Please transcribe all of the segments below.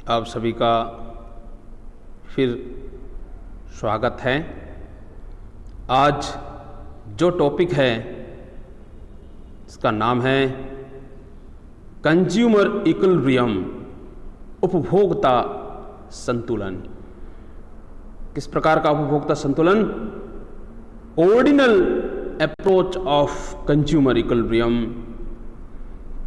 आप सभी का फिर स्वागत है। आज जो टॉपिक है इसका नाम है कंज्यूमर इक्विलिब्रियम, उपभोक्ता संतुलन। किस प्रकार का उपभोक्ता संतुलन? Ordinal approach of consumer equilibrium,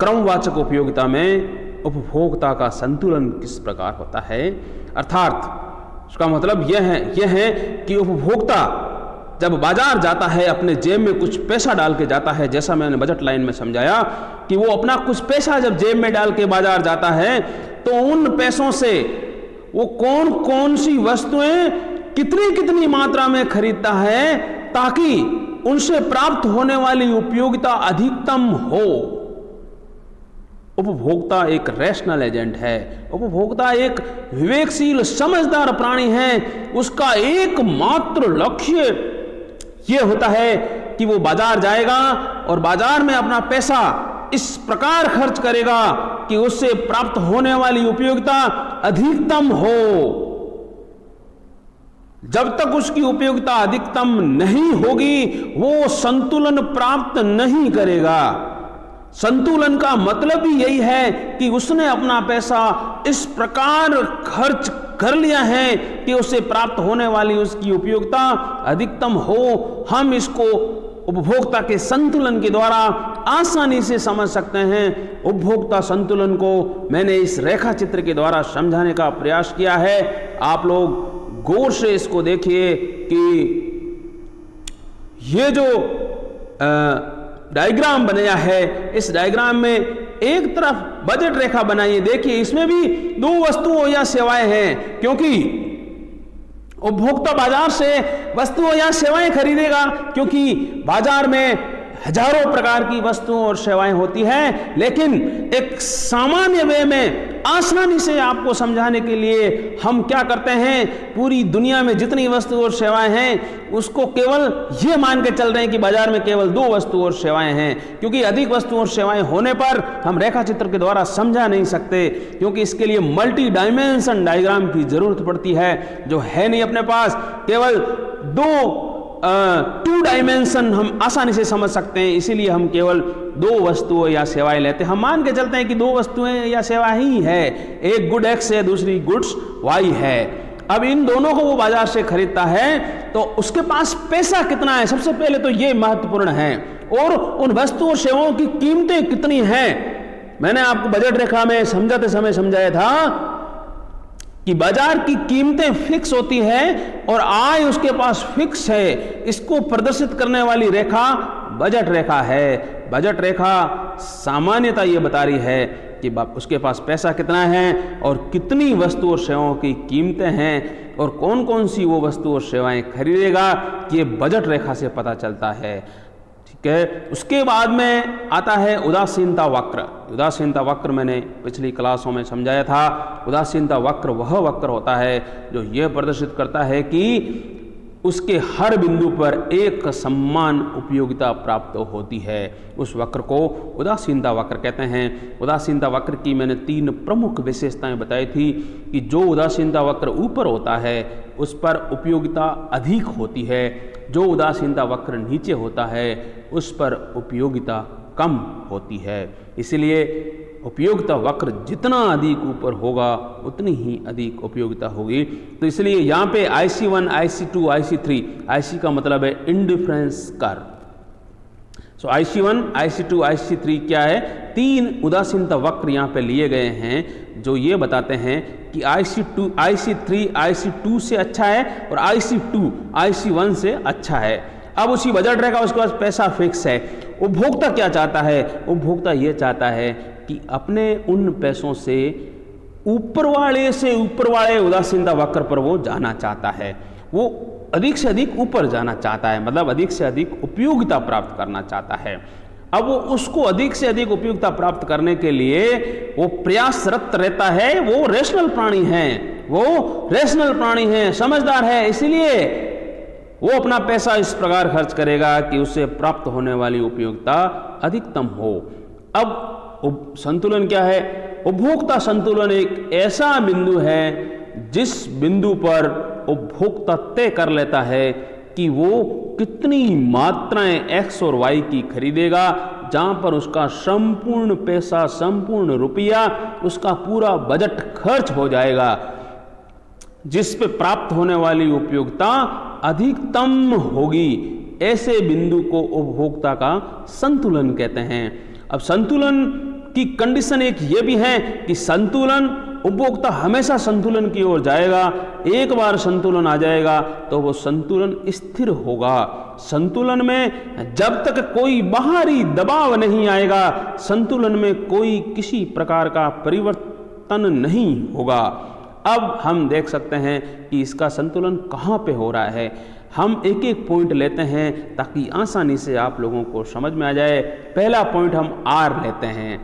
क्रमवाचक उपयोगिता में उपभोक्ता का संतुलन किस प्रकार होता है। अर्थात उसका मतलब यह है कि उपभोक्ता जब बाजार जाता है, अपने जेब में कुछ पैसा डाल के जाता है, जैसा मैंने बजट लाइन में समझाया कि वो अपना कुछ पैसा जब जेब में डाल के बाजार जाता है तो उन पैसों से वो कौन कौन सी वस्तुएं कितनी कितनी मात्रा में खरीदता है ताकि उनसे प्राप्त होने वाली उपयोगिता अधिकतम हो। उपभोक्ता एक रैशनल एजेंट है, उपभोक्ता एक विवेकशील समझदार प्राणी है। उसका एकमात्र लक्ष्य यह होता है कि वो बाजार जाएगा और बाजार में अपना पैसा इस प्रकार खर्च करेगा कि उससे प्राप्त होने वाली उपयोगिता अधिकतम हो। जब तक उसकी उपयोगिता अधिकतम नहीं होगी वो संतुलन प्राप्त नहीं करेगा। संतुलन का मतलब ही यही है कि उसने अपना पैसा इस प्रकार खर्च कर लिया है कि उससे प्राप्त होने वाली उसकी उपयोगिता अधिकतम हो। हम इसको उपभोक्ता के संतुलन के द्वारा आसानी से समझ सकते हैं। उपभोक्ता संतुलन को मैंने इस रेखा चित्र के द्वारा समझाने का प्रयास किया है। आप लोग गौर से इसको देखिए कि ये जो डायग्राम बनाया है, इस डायग्राम में एक तरफ बजट रेखा बनाइए। देखिए इसमें भी दो वस्तुओं या सेवाएं हैं, क्योंकि उपभोक्ता बाजार से वस्तुओं या सेवाएं खरीदेगा, क्योंकि बाजार में हजारों प्रकार की वस्तुओं और सेवाएं होती हैं। लेकिन एक सामान्य वे में आसानी से आपको समझाने के लिए हम क्या करते हैं, पूरी दुनिया में जितनी वस्तु और सेवाएं हैं उसको केवल ये मान के चल रहे हैं कि बाजार में केवल दो वस्तु और सेवाएं हैं, क्योंकि अधिक वस्तु और सेवाएं होने पर हम रेखा चित्र के द्वारा समझा नहीं सकते, क्योंकि इसके लिए मल्टी डायमेंशन डायग्राम की जरूरत पड़ती है, जो है नहीं अपने पास। केवल टू डायमेंशन हम आसानी से समझ सकते हैं, इसीलिए हम केवल दो वस्तुएं या सेवाएं लेते हैं। हम मान के चलते हैं कि दो वस्तुएं या सेवा ही है, एक गुड एक्स है, दूसरी गुड्स वाई है। अब इन दोनों को वो बाजार से खरीदता है तो उसके पास पैसा कितना है, सबसे पहले तो ये महत्वपूर्ण है, और उन वस्तु और सेवाओं की कीमतें कितनी हैं। मैंने आपको बजट रेखा में समझाते समय समझाया था कि बाजार की कीमतें फिक्स होती है और आय उसके पास फिक्स है। इसको प्रदर्शित करने वाली रेखा बजट रेखा है। बजट रेखा सामान्यतः ये बता रही है कि उसके पास पैसा कितना है और कितनी वस्तु और सेवाओं की कीमतें हैं और कौन कौन सी वो वस्तु और सेवाएं खरीदेगा, ये बजट रेखा से पता चलता है। ठीक है, उसके बाद में आता है उदासीनता वक्र। उदासीनता वक्र मैंने पिछली क्लासों में समझाया था। उदासीनता वक्र वह वक्र होता है जो यह प्रदर्शित करता है कि उसके हर बिंदु पर एक समान उपयोगिता प्राप्त होती है। उस वक्र को उदासीनता वक्र कहते हैं। उदासीनता वक्र की मैंने 3 प्रमुख विशेषताएं बताई थी कि जो उदासीनता वक्र ऊपर होता है उस पर उपयोगिता अधिक होती है, जो उदासीनता वक्र नीचे होता है उस पर उपयोगिता कम होती है। इसलिए उपयोगिता वक्र जितना अधिक ऊपर होगा उतनी ही अधिक उपयोगिता होगी। तो इसलिए यहाँ पे IC1, IC2, IC3, IC का मतलब है इंडिफरेंस कर्व। सो IC1, IC2, IC3 क्या है? 3 उदासीनता वक्र यहाँ पे लिए गए हैं जो ये बताते हैं कि IC2, IC3, IC2 से अच्छा है और IC2, IC1 से अच्छा है। अब उसी बजट रेखा उसके पास पैसा फिक्स है। उपभोक्ता क्या चाहता है? उपभोक्ता ये चाहता है कि अपने उन पैसों से ऊपर वाले उदासीनता वक्र पर वो जाना चाहता है। वो अधिक से अधिक ऊपर जाना चाहता है, मतलब अधिक से अधिक उपयोगिता प्राप्त करना चाहता है। अब वो उसको अधिक से अधिक उपयोगिता प्राप्त करने के लिए वो प्रयासरत रहता है। वो रेशनल प्राणी है, समझदार है, इसीलिए वो अपना पैसा इस प्रकार खर्च करेगा कि उससे प्राप्त होने वाली उपयोगिता अधिकतम हो। अब संतुलन क्या है? उपभोक्ता संतुलन एक ऐसा बिंदु है जिस बिंदु पर उपभोक्ता तय कर लेता है कि वो कितनी मात्राएं एक्स और वाई की खरीदेगा, जहां पर उसका संपूर्ण पैसा, संपूर्ण रुपया, उसका पूरा बजट खर्च हो जाएगा, जिस पे प्राप्त होने वाली उपयोगिता अधिकतम होगी। ऐसे बिंदु को उपभोक्ता का संतुलन कहते हैं। अब संतुलन की कंडीशन एक ये भी है कि संतुलन, उपभोक्ता हमेशा संतुलन की ओर जाएगा। एक बार संतुलन आ जाएगा तो वो संतुलन स्थिर होगा। संतुलन में जब तक कोई बाहरी दबाव नहीं आएगा, संतुलन में कोई किसी प्रकार का परिवर्तन नहीं होगा। अब हम देख सकते हैं कि इसका संतुलन कहाँ पे हो रहा है। हम एक एक पॉइंट लेते हैं ताकि आसानी से आप लोगों को समझ में आ जाए। पहला पॉइंट हम आर लेते हैं।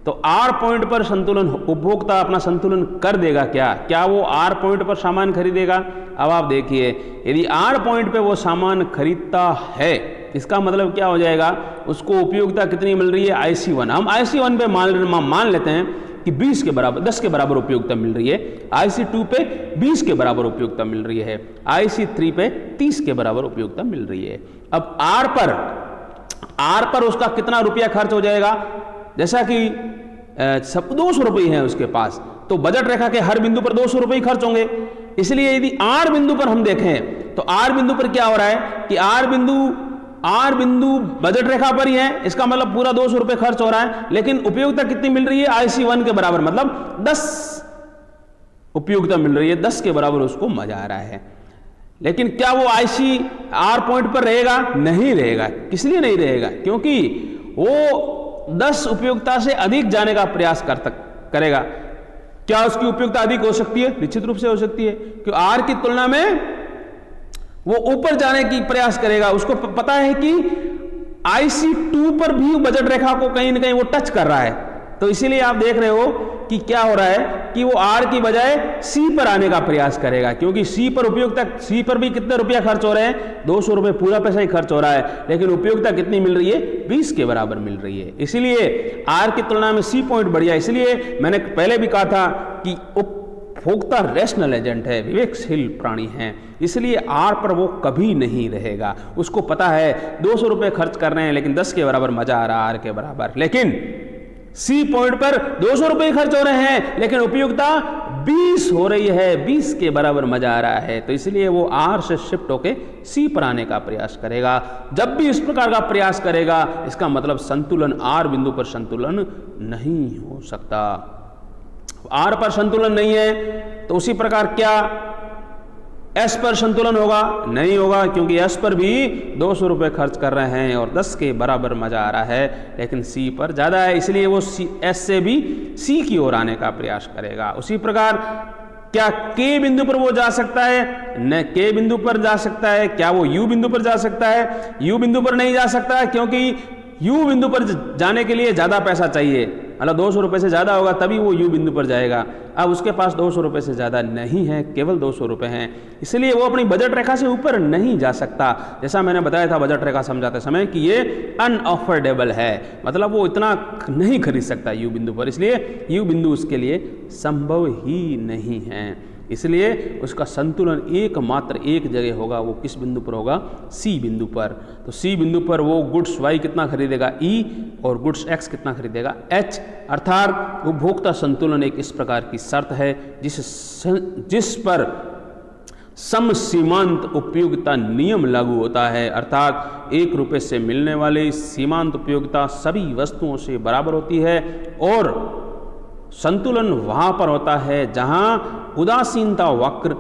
तो आर पॉइंट पर संतुलन, उपभोक्ता अपना संतुलन कर देगा क्या वो आर पॉइंट पर सामान खरीदेगा? अब आप देखिए, यदि आर पॉइंट पे वो सामान खरीदता है, इसका मतलब क्या हो जाएगा, उसको उपयोगिता कितनी मिल रही है? IC1। हम IC1 पे मान लेते हैं कि 20 के बराबर, 10 के बराबर उपयोगिता मिल रही है। IC2 पे 20 के बराबर उपयोगिता मिल रही है। IC3 पे 30 के बराबर उपयोगिता मिल रही है। अब आर पर उसका कितना रुपया खर्च हो जाएगा? जैसा कि सब 200 रुपये हैं उसके पास, तो बजट रेखा के हर बिंदु पर 200 रुपये खर्च होंगे। इसलिए यदि आर बिंदु पर हम देखें तो आर बिंदु पर क्या हो रहा है कि आर बिंदु बजट रेखा पर ही है, इसका मतलब पूरा 200 रुपये खर्च हो रहा है, लेकिन उपयोगिता कितनी मिल रही है? IC1 के बराबर, मतलब 10 उपयोगिता मिल रही है, 10 के बराबर उसको मजा आ रहा है। लेकिन क्या वो आर पॉइंट पर रहेगा? नहीं रहेगा। किस लिए नहीं रहेगा? क्योंकि वो 10 उपयोगिता से अधिक जाने का प्रयास करेगा। क्या उसकी उपयोगिता अधिक हो सकती है? निश्चित रूप से हो सकती है, क्योंकि आर की तुलना में वो ऊपर जाने की प्रयास करेगा। उसको पता है कि IC2 पर भी बजट रेखा को कहीं ना कहीं वो टच कर रहा है। तो इसीलिए आप देख रहे हो कि क्या हो रहा है कि वो आर की बजाय सी पर आने का प्रयास करेगा, क्योंकि सी पर उपयोगिता, सी पर भी कितने रुपया खर्च हो रहे हैं? 200 रुपये पूरा पैसा ही खर्च हो रहा है, लेकिन उपयोगिता कितनी मिल रही है? 20 के बराबर मिल रही है। इसीलिए आर की तुलना में सी पॉइंट बढ़िया। इसलिए मैंने पहले भी कहा था कि उपभोक्ता रैशनल एजेंट है, विवेकशील प्राणी है, इसलिए आर पर वो कभी नहीं रहेगा। उसको पता है 200 रुपये खर्च कर रहे हैं, लेकिन 10 के बराबर मजा आ रहा है आर के बराबर। लेकिन सी पॉइंट पर 200 रुपये खर्च हो रहे हैं, लेकिन उपयोगिता 20 हो रही है, 20 के बराबर मजा आ रहा है। तो इसलिए वो आर से शिफ्ट होके सी पर आने का प्रयास करेगा। जब भी इस प्रकार का प्रयास करेगा, इसका मतलब संतुलन, आर बिंदु पर संतुलन नहीं हो सकता। आर पर संतुलन नहीं है तो उसी प्रकार क्या एस पर संतुलन होगा? नहीं होगा, क्योंकि एस पर भी 200 रुपये खर्च कर रहे हैं और 10 के बराबर मजा आ रहा है, लेकिन सी पर ज़्यादा है, इसलिए वो एस से भी सी की ओर आने का प्रयास करेगा। उसी प्रकार क्या के बिंदु पर वो जा सकता है? न के बिंदु पर जा सकता है। क्या वो यू बिंदु पर जा सकता है? यू बिंदु पर नहीं जा सकता है, क्योंकि यू बिंदु पर जाने के लिए ज़्यादा पैसा चाहिए, मतलब 200 रुपये से ज़्यादा होगा तभी वो यू बिंदु पर जाएगा। अब उसके पास 200 रुपये से ज़्यादा नहीं है, केवल 200 रुपये हैं, इसलिए वो अपनी बजट रेखा से ऊपर नहीं जा सकता। जैसा मैंने बताया था बजट रेखा समझाते समय कि ये अनअफोर्डेबल है, मतलब वो इतना नहीं खरीद सकता यू बिंदु पर, इसलिए यू बिंदु उसके लिए संभव ही नहीं है। इसलिए उसका संतुलन एकमात्र एक जगह होगा, वो किस बिंदु पर होगा? सी बिंदु पर। तो सी बिंदु पर वो गुड्स वाई कितना खरीदेगा? ई, और गुड्स एक्स कितना खरीदेगा? एच। अर्थात उपभोक्ता संतुलन एक इस प्रकार की शर्त है जिस पर सम सीमांत उपयोगिता नियम लागू होता है। अर्थात 1 रुपये से मिलने वाली सीमांत उपयोगिता सभी वस्तुओं से बराबर होती है, और संतुलन वहां पर होता है जहां उदासीनता वक्र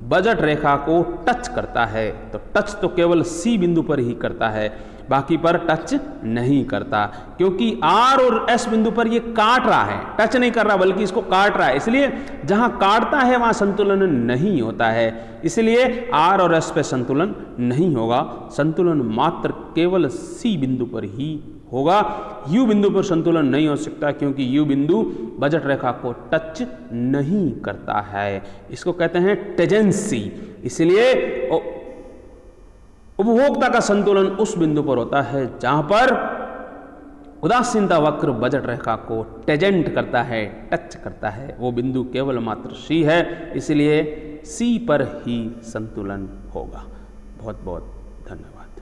बजट रेखा को टच करता है। तो टच तो केवल सी बिंदु पर ही करता है, बाकी पर टच नहीं करता, क्योंकि आर और एस बिंदु पर ये काट रहा है, टच नहीं कर रहा बल्कि इसको काट रहा है। इसलिए जहां काटता है वहां संतुलन नहीं होता है, इसलिए आर और एस पे संतुलन नहीं होगा। संतुलन मात्र केवल सी बिंदु पर ही होगा। यू बिंदु पर संतुलन नहीं हो सकता, क्योंकि यू बिंदु बजट रेखा को टच नहीं करता है, इसको कहते हैं टेजेंसी। इसलिए उपभोक्ता का संतुलन उस बिंदु पर होता है जहां पर उदासीनता वक्र बजट रेखा को टेजेंट करता है, टच करता है, वो बिंदु केवल मात्र सी है, इसलिए सी पर ही संतुलन होगा। बहुत बहुत धन्यवाद।